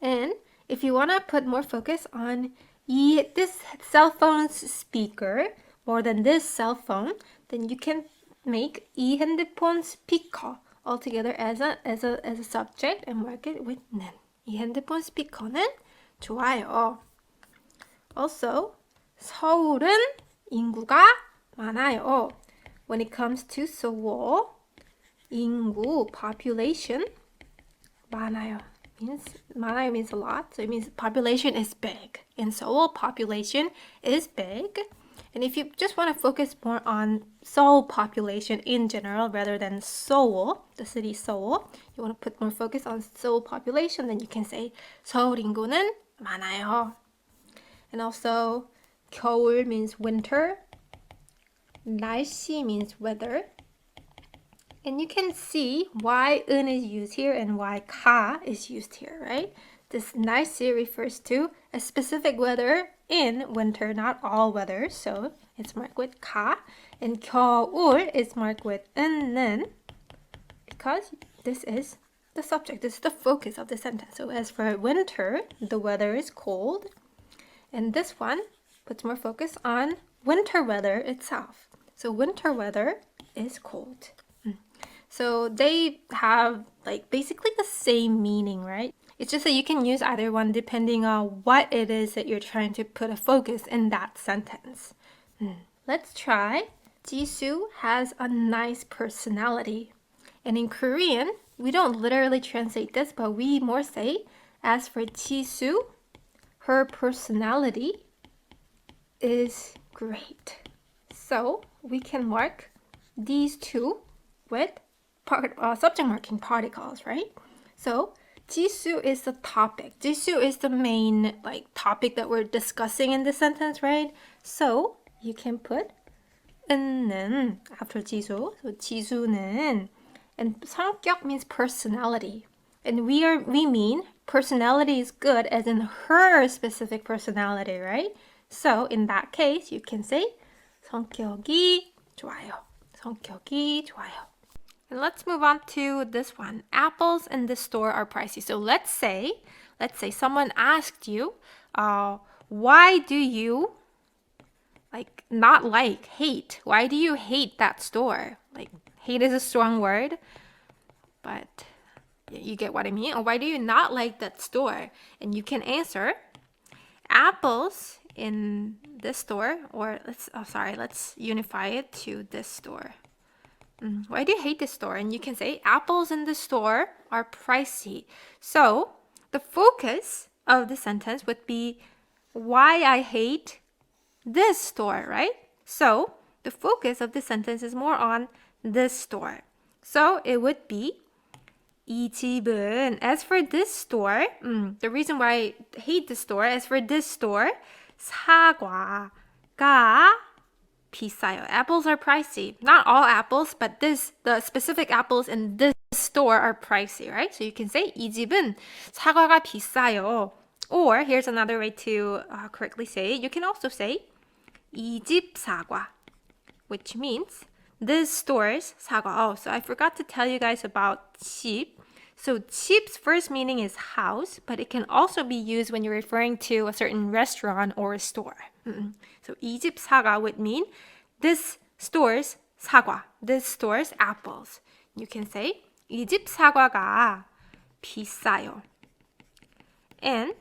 And if you want to put more focus on this cell phone's speaker more than this cell phone, then you can make 이 핸드폰 스피커 altogether as a subject and mark it with 는. 이 핸드폰 스피커는 좋아요. Also, 서울은 인구가 많아요. When it comes to Seoul, 인구, population, 많아요. 많아요 means a lot. So it means population is big. In Seoul, population is big. And if you just want to focus more on Seoul population in general rather than Seoul, the city Seoul, you want to put more focus on Seoul population, then you can say 서울 인구는 많아요. And also 겨울 means winter. 날씨 means weather. And you can see why 은 is used here and why 가 is used here, right? This 날씨 refers to a specific weather in winter, not all weather. So it's marked with 가. And 겨울 is marked with 는 because this is the subject. This is the focus of the sentence. So as for winter, the weather is cold. And this one puts more focus on winter weather itself. So winter weather is cold. So they have like basically the same meaning, right? It's just that you can use either one depending on what it is that you're trying to put a focus in that sentence. Let's try. Jisoo has a nice personality. And in Korean, we don't literally translate this, but we more say, as for Jisoo, her personality is great. So we can mark these two with subject marking particles, right? So Jisoo is the topic. Jisoo is the main topic that we're discussing in this sentence, right? So you can put 는 after Jisoo. So 지수는. And 성격 means personality. And we mean personality is good as in her specific personality, right? So in that case, you can say 성격이 좋아요. 성격이 좋아요. And let's move on to this one. Apples in the store are pricey. So let's say someone asked you, why do you hate? Why do you hate that store? Hate is a strong word, but you get what I mean. Or why do you not like that store? And you can answer, apples in this store, or let's unify it to this store. Why do you hate this store? And you can say, apples in the store are pricey. So the focus of the sentence would be why I hate this store, right? So the focus of the sentence is more on this store. So it would be 이 집은, as for this store, the reason why I hate this store, as for this store, 사과가 비싸요. Apples are pricey. Not all apples, but the specific apples in this store are pricey, right? So you can say 이 집은 사과가 비싸요. Or here's another way to correctly say it. You can also say 이 집 사과, which means this store's 사과. Oh, so I forgot to tell you guys about 집. So 집's first meaning is house, but it can also be used when you're referring to a certain restaurant or a store. So 이 집 사과 would mean this store's 사과, this store's apples. You can say 이 집 사과가 비싸요. And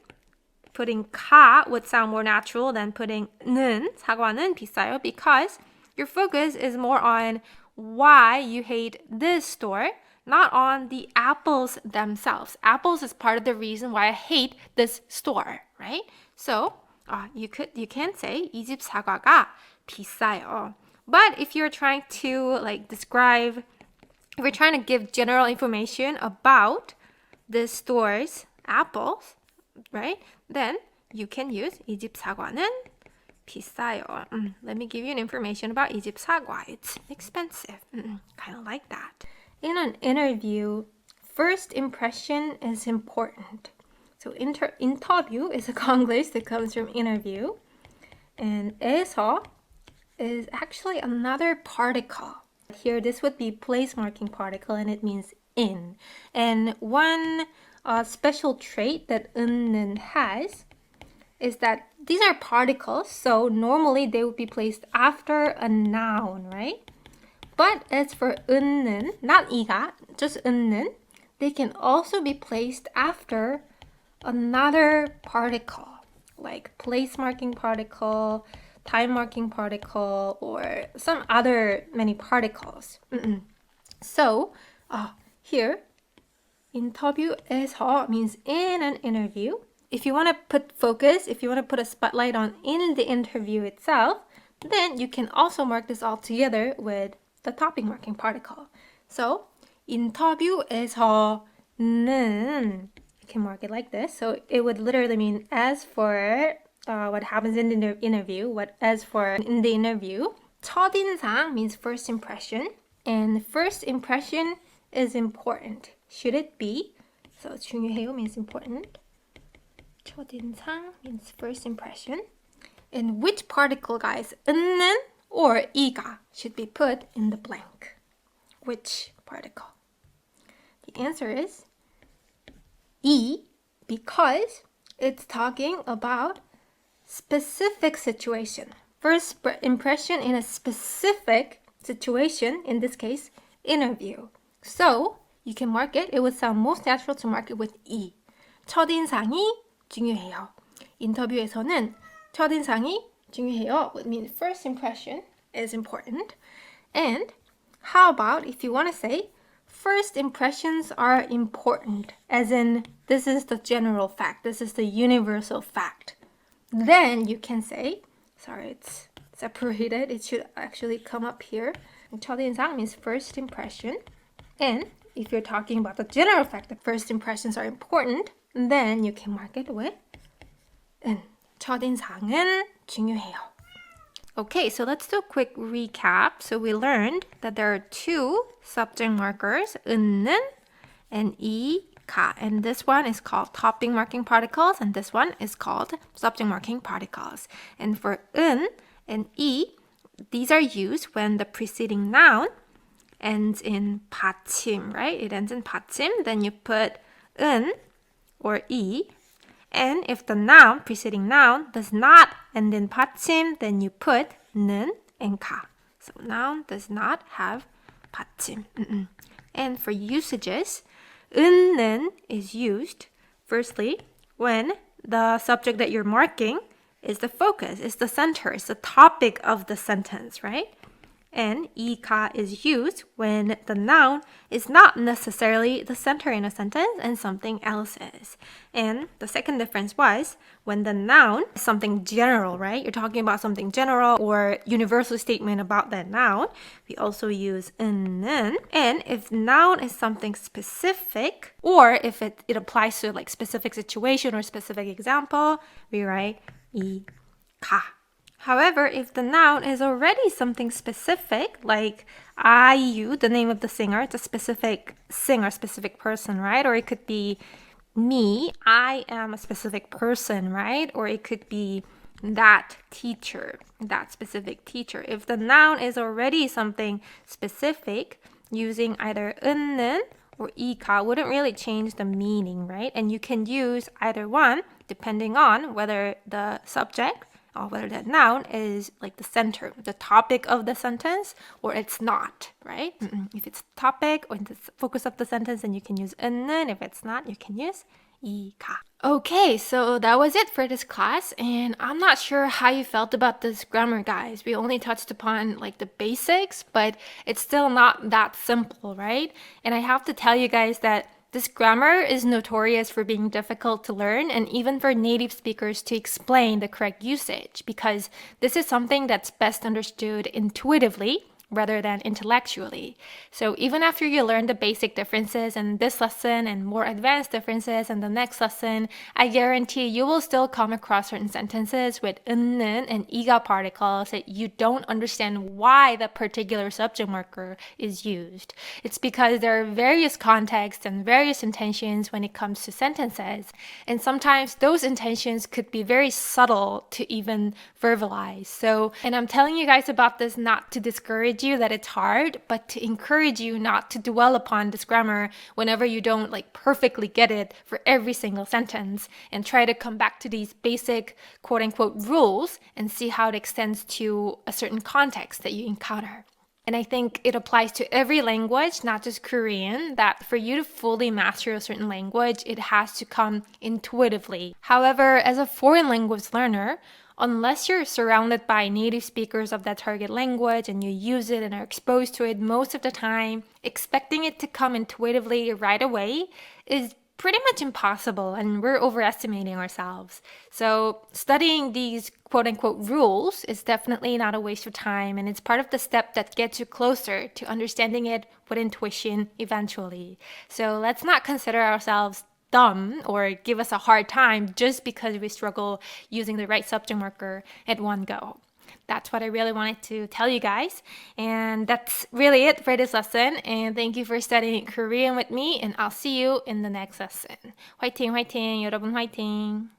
putting 가 would sound more natural than putting 는, 사과는 비싸요, because your focus is more on why you hate this store, not on the apples themselves. Apples is part of the reason why I hate this store, right? So you can say 이 집 사과가 비싸요. But if you're trying to if you're trying to give general information about this store's apples, right? Then you can use 이 집 사과는 비싸요. Let me give you an information about 이 집 사과. It's expensive. Kind of like that. In an interview, first impression is important. So interview is a Konglish that comes from interview. And 에서 is actually another particle. Here, this would be place marking particle, and it means in. And one special trait that 는 has is that these are particles, so normally they would be placed after a noun, right? But as for 는, not 이가, just 는, they can also be placed after another particle, like place marking particle, time marking particle, or some other many particles. So here, 인터뷰에서 means in an interview. If you want to put focus, if you want to put a spotlight on in the interview itself, then you can also mark this all together with the topic marking particle. So 인터뷰에서는 can mark it like this. So it would literally mean as for what happens in the interview, as for in the interview. 첫인상 means first impression, and first impression is important. Should it be? So 중요해요 means important. 첫인상 means first impression. And which particle, guys? 은는 or 이가 should be put in the blank. Which particle? The answer is E, because it's talking about specific situation. First impression in a specific situation, in this case, interview. So you can mark it. It would sound most natural to mark it with E. 첫인상이 중요해요. 인터뷰에서는 첫인상이 중요해요 would mean first impression is important. And how about if you want to say first impressions are important, as in this is the general fact, this is the universal fact. Then you can say, sorry, it's separated. It should actually come up here. 첫인상 means first impression. And if you're talking about the general fact that first impressions are important, then you can mark it with 은. 첫인상은 중요해요. Okay, so let's do a quick recap. So we learned that there are two subject markers, 은는 and 이가. And this one is called topic marking particles, and this one is called subject marking particles. And for 은 and 이, these are used when the preceding noun ends in 받침, right? It ends in 받침. Then you put 은 or 이. And if the noun, preceding noun, does not end in 받침, then you put 는 and 가. So noun does not have 받침. And for usages, 은는 is used, firstly, when the subject that you're marking is the focus, is the center, is the topic of the sentence, right? And 이가 is used when the noun is not necessarily the center in a sentence and something else is. And the second difference was when the noun is something general, right? You're talking about something general or universal statement about that noun. We also use 는. And if noun is something specific, or if it applies to like specific situation or specific example, we write 이가. However, if the noun is already something specific, like IU, the name of the singer, it's a specific singer, specific person, right? Or it could be me, I am a specific person, right? Or it could be that teacher, that specific teacher. If the noun is already something specific, using either 은는 or 이가 wouldn't really change the meaning, right? And you can use either one depending on whether the subject or whether that noun is like the center, the topic of the sentence, or it's not, right? If it's topic or the focus of the sentence, then you can use 은는. If it's not, you can use 이가. Okay, so that was it for this class, and I'm not sure how you felt about this grammar, guys. We only touched upon like the basics, but it's still not that simple, right? And I have to tell you guys that this grammar is notorious for being difficult to learn and even for native speakers to explain the correct usage, because this is something that's best understood intuitively rather than intellectually. So even after you learn the basic differences in this lesson and more advanced differences in the next lesson, I guarantee you will still come across certain sentences with 은는 and 이가 particles that you don't understand why the particular subject marker is used. It's because there are various contexts and various intentions when it comes to sentences, and sometimes those intentions could be very subtle to even verbalize. So, and I'm telling you guys about this not to discourage you that it's hard, but to encourage you not to dwell upon this grammar whenever you don't like perfectly get it for every single sentence, and try to come back to these basic quote-unquote rules and see how it extends to a certain context that you encounter. And I think it applies to every language, not just Korean, that for you to fully master a certain language, it has to come intuitively. However, as a foreign language learner, unless you're surrounded by native speakers of that target language and you use it and are exposed to it most of the time, expecting it to come intuitively right away is pretty much impossible, and we're overestimating ourselves. So studying these quote-unquote rules is definitely not a waste of time, and it's part of the step that gets you closer to understanding it with intuition eventually. So let's not consider ourselves dumb or give us a hard time just because we struggle using the right subject marker at one go. That's what I really wanted to tell you guys. And that's really it for this lesson. And thank you for studying Korean with me. And I'll see you in the next lesson. 화이팅, 화이팅. 여러분 화이팅.